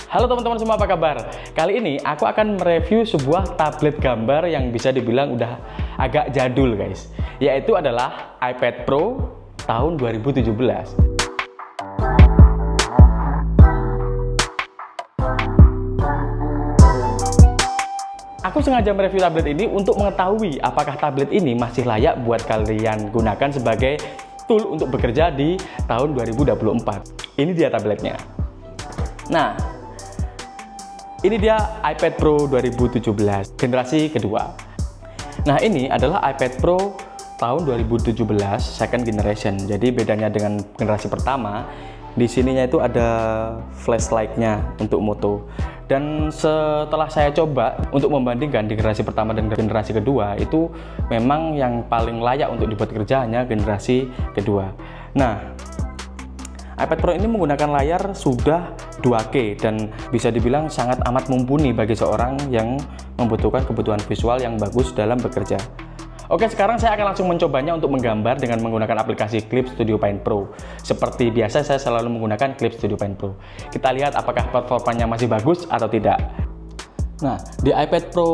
Halo teman-teman semua, apa kabar? Kali ini aku akan mereview sebuah tablet gambar yang bisa dibilang udah agak jadul guys. Yaitu adalah iPad Pro tahun 2017. Aku sengaja mereview tablet ini untuk mengetahui apakah tablet ini masih layak buat kalian gunakan sebagai tool untuk bekerja di tahun 2024. Ini dia tabletnya. Nah, ini dia iPad Pro 2017 generasi kedua. Nah, ini adalah iPad Pro tahun 2017 second generation. Jadi bedanya dengan generasi pertama, di sininya itu ada flashlight-nya untuk moto. Dan setelah saya coba untuk membandingkan di generasi pertama dan generasi kedua, itu memang yang paling layak untuk dibuat kerja hanya generasi kedua. Nah, iPad Pro ini menggunakan layar sudah 2K dan bisa dibilang sangat amat mumpuni bagi seorang yang membutuhkan kebutuhan visual yang bagus dalam bekerja. Oke, sekarang saya akan langsung mencobanya untuk menggambar dengan menggunakan aplikasi Clip Studio Paint Pro. Seperti biasa, saya selalu menggunakan Clip Studio Paint Pro. Kita lihat apakah performanya masih bagus atau tidak. Nah, di iPad Pro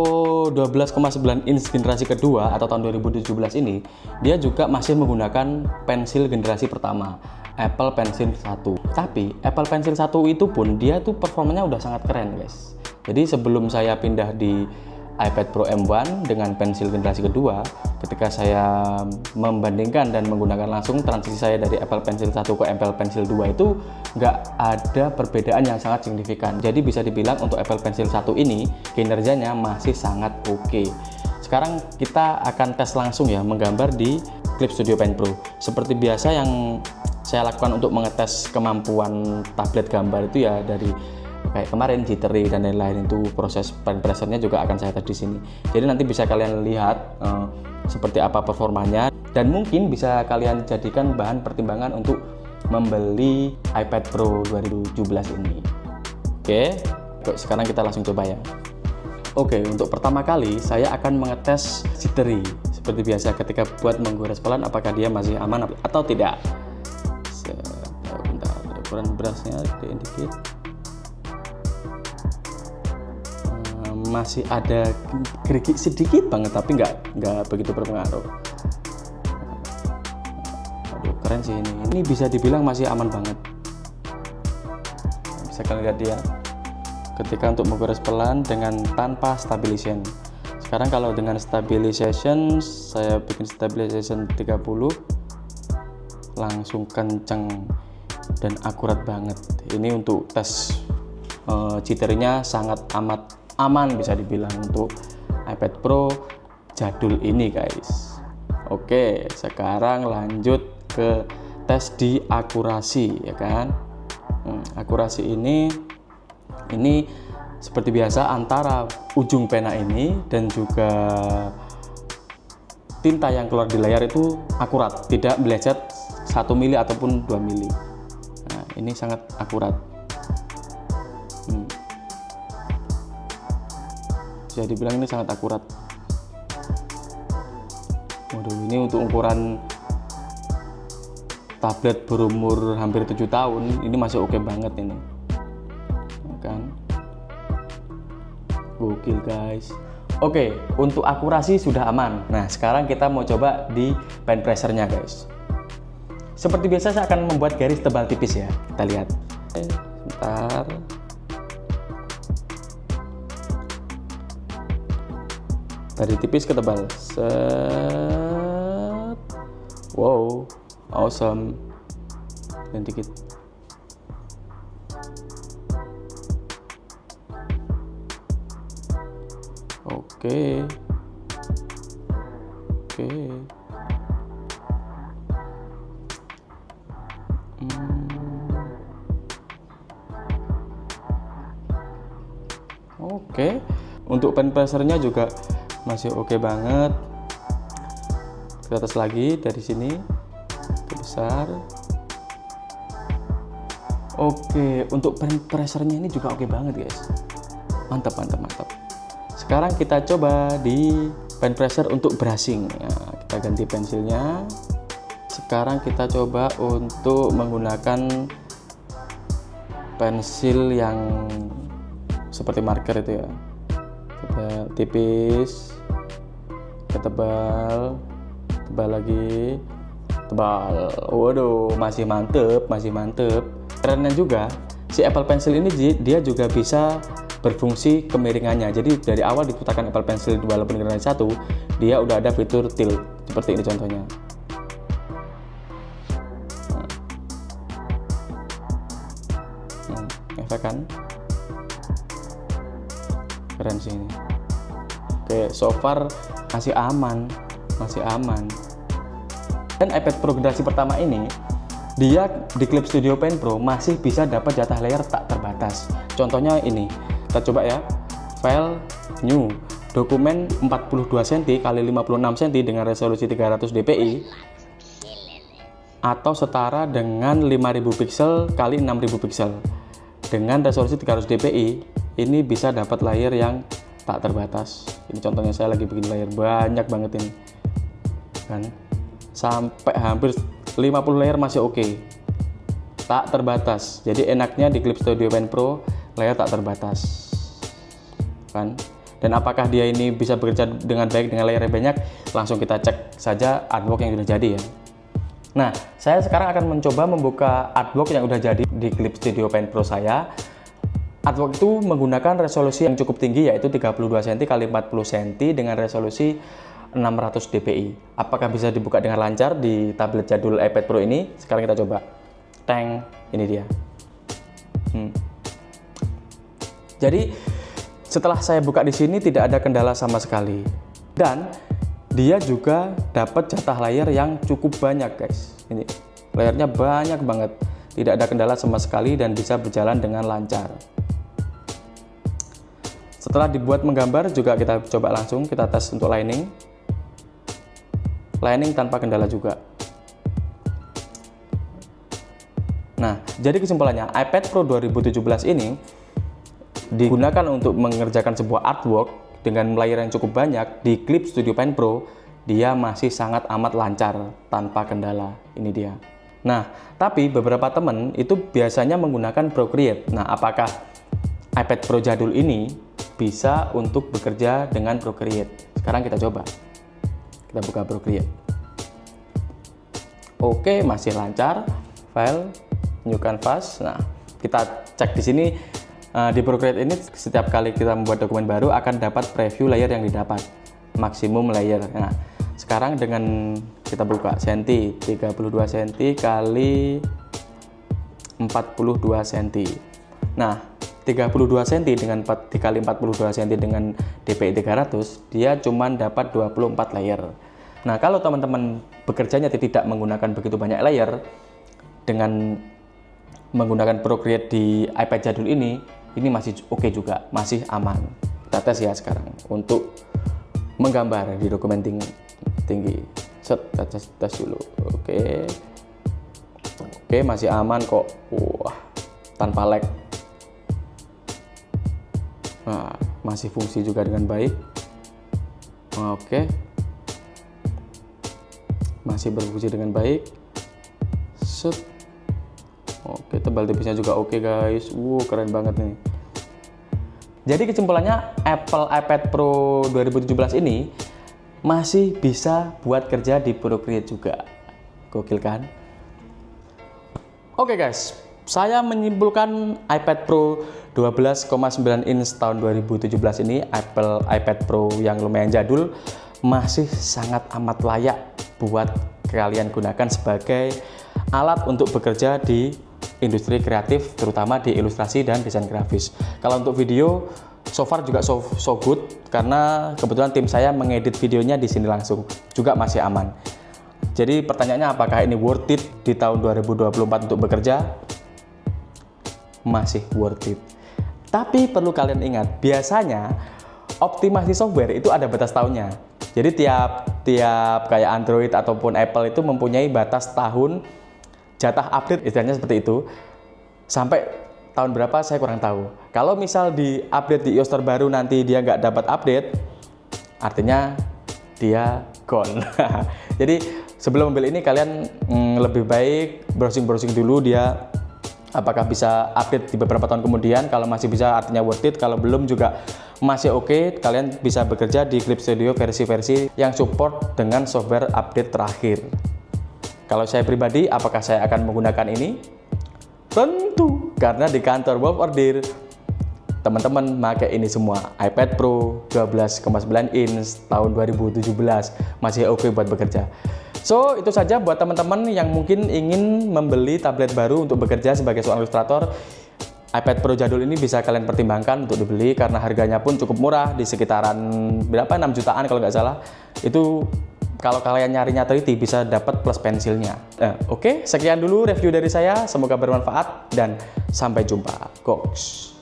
12,9 inch generasi kedua atau tahun 2017 ini, dia juga masih menggunakan pensil generasi pertama, Apple Pencil 1. Tapi Apple Pencil 1 itu pun dia tuh performanya udah sangat keren guys. Jadi sebelum saya pindah di iPad Pro M1 dengan pensil generasi kedua, ketika saya membandingkan dan menggunakan langsung transisi saya dari Apple Pencil 1 ke Apple Pencil 2 itu nggak ada perbedaan yang sangat signifikan. Jadi bisa dibilang untuk Apple Pencil 1 ini kinerjanya masih sangat oke. Sekarang kita akan tes langsung ya, menggambar di Clip Studio Paint Pro. Seperti biasa yang saya lakukan untuk mengetes kemampuan tablet gambar itu ya, dari kayak kemarin jittery dan lain-lain, itu proses pen pressernya juga akan saya tes di sini. Jadi nanti bisa kalian lihat seperti apa performanya dan mungkin bisa kalian jadikan bahan pertimbangan untuk membeli iPad Pro 2017 ini. Oke, sekarang kita langsung coba ya. Oke, untuk pertama kali saya akan mengetes jittery. Seperti biasa ketika buat menggores pelan apakah dia masih aman atau tidak. Bentar, ukuran berasnya gedein dikit. Masih ada gerigi sedikit banget, tapi nggak begitu berpengaruh. Aduh, keren sih ini. Ini bisa dibilang masih aman banget. Bisa kalian lihat dia ketika untuk menggores pelan dengan tanpa stabilization. Sekarang kalau dengan stabilization, saya bikin stabilization 30, langsung kenceng dan akurat banget. Ini untuk tes jittery-nya sangat amat aman bisa dibilang untuk iPad Pro jadul ini guys. Oke, sekarang lanjut ke tes di akurasi ya kan. Akurasi ini seperti biasa antara ujung pena ini dan juga tinta yang keluar di layar itu akurat, tidak meleset 1 mili ataupun 2 mili. Nah, ini sangat akurat. Bisa dibilang ini sangat akurat. Waduh, ini untuk ukuran tablet berumur hampir 7 tahun, ini masih oke banget ini. Kan? Gokil guys. Oke, untuk akurasi sudah aman. Nah, sekarang kita mau coba di pen pressernya guys. Seperti biasa saya akan membuat garis tebal tipis ya. Kita lihat. Sebentar. Dari tipis ke tebal. Set. Wow, awesome. Dan dikit. Oke. Oke. Untuk pen pressernya juga masih oke banget. Ke atas lagi dari sini ke besar. Oke, untuk pen pressernya ini juga oke banget guys. Mantap. Sekarang kita coba di pen presser untuk brushing. Nah, kita ganti pensilnya. Sekarang kita coba untuk menggunakan pensil yang seperti marker itu ya. Tebal, tipis, tebal, tebal lagi, tebal. Waduh, masih mantep. Kerennya juga, si Apple Pencil ini dia juga bisa berfungsi kemiringannya. Jadi dari awal diputarkan Apple Pencil walaupun generasi 1, dia udah ada fitur tilt seperti ini contohnya. Efek kan? Keren sih ini. Oke, so far masih aman. Dan iPad Pro generasi pertama ini, dia di Clip Studio Pen Pro masih bisa dapat jatah layar tak terbatas. Contohnya ini, kita coba ya. File new, dokumen 42 cm x 56 cm dengan resolusi 300 dpi atau setara dengan 5000 pixel x 6000 pixel. Dengan resolusi 300 dpi, ini bisa dapat layar yang tak terbatas. Ini contohnya, saya lagi bikin layar banyak banget ini. Kan? Sampai hampir 50 layar masih oke. Tak terbatas. Jadi enaknya di Clip Studio Pen Pro layar tak terbatas. Kan? Dan apakah dia ini bisa bekerja dengan baik dengan layar yang banyak? Langsung kita cek saja artwork yang sudah jadi ya. Nah, saya sekarang akan mencoba membuka artwork yang udah jadi di Clip Studio Pen Pro saya. Artwork itu menggunakan resolusi yang cukup tinggi, yaitu 32 cm x 40 cm dengan resolusi 600 dpi. Apakah bisa dibuka dengan lancar di tablet jadul iPad Pro ini? Sekarang kita coba. Teng, ini dia. Jadi setelah saya buka di sini tidak ada kendala sama sekali. Dan dia juga dapat jatah layar yang cukup banyak, guys. Ini layarnya banyak banget, tidak ada kendala sama sekali dan bisa berjalan dengan lancar. Setelah dibuat menggambar juga kita coba langsung kita tes untuk lining tanpa kendala juga. Nah, jadi kesimpulannya iPad Pro 2017 ini digunakan untuk mengerjakan sebuah artwork dengan layar yang cukup banyak di Clip Studio Pen Pro. Dia masih sangat amat lancar tanpa kendala. Ini dia. Nah, tapi beberapa teman itu biasanya menggunakan Procreate. Nah, apakah iPad Pro jadul ini bisa untuk bekerja dengan Procreate? Sekarang kita coba. Kita buka Procreate. Oke, masih lancar. File, New Canvas. Nah, kita cek di sini. Di Procreate ini setiap kali kita membuat dokumen baru akan dapat preview layer yang didapat, maksimum layer. Nah, sekarang dengan kita buka senti 32 cm kali 42 cm. Nah, 32 cm dengan 4 kali 42 cm dengan dpi 300, dia cuma dapat 24 layer. Nah, kalau teman-teman bekerjanya tidak menggunakan begitu banyak layer dengan menggunakan Procreate di iPad jadul ini masih oke juga, masih aman. Kita tes ya sekarang untuk menggambar di dokumen tinggi. Set, kita tes dulu. Oke, masih aman kok. Wah, tanpa lag. Nah, masih fungsi juga dengan baik. Oke, masih berfungsi dengan baik. Set. Oke, tebal tipisnya juga oke guys. Keren banget nih. Jadi kesimpulannya Apple iPad Pro 2017 ini masih bisa buat kerja di Procreate juga. Gokil kan? Oke guys, saya menyimpulkan iPad Pro 12,9 inch tahun 2017 ini, Apple iPad Pro yang lumayan jadul, masih sangat amat layak buat kalian gunakan sebagai alat untuk bekerja di industri kreatif, terutama di ilustrasi dan desain grafis. Kalau untuk video, so far juga so good, karena kebetulan tim saya mengedit videonya di sini langsung, juga masih aman. Jadi pertanyaannya, apakah ini worth it di tahun 2024 untuk bekerja? Masih worth it. Tapi perlu kalian ingat, biasanya optimasi software itu ada batas tahunnya. Jadi tiap kayak Android ataupun Apple itu mempunyai batas tahun jatah update, istilahnya seperti itu. Sampai tahun berapa saya kurang tahu. Kalau misal di update di iOS terbaru nanti dia nggak dapat update, artinya dia gone. Jadi sebelum membeli ini kalian lebih baik browsing dulu dia apakah bisa update di beberapa tahun kemudian. Kalau masih bisa artinya worth it, kalau belum juga masih oke. Kalian bisa bekerja di Clip Studio versi-versi yang support dengan software update terakhir. Kalau saya pribadi, apakah saya akan menggunakan ini? Tentu, karena di kantor Wolf Order teman-teman pakai ini semua. iPad Pro 12,9 inch tahun 2017 masih oke buat bekerja. So, itu saja buat teman-teman yang mungkin ingin membeli tablet baru untuk bekerja sebagai seorang ilustrator. iPad Pro jadul ini bisa kalian pertimbangkan untuk dibeli karena harganya pun cukup murah, di sekitaran berapa, 6 jutaan kalau nggak salah. Itu kalau kalian nyarinya teliti bisa dapat plus pensilnya. Oke, sekian dulu review dari saya, semoga bermanfaat dan sampai jumpa. Goks.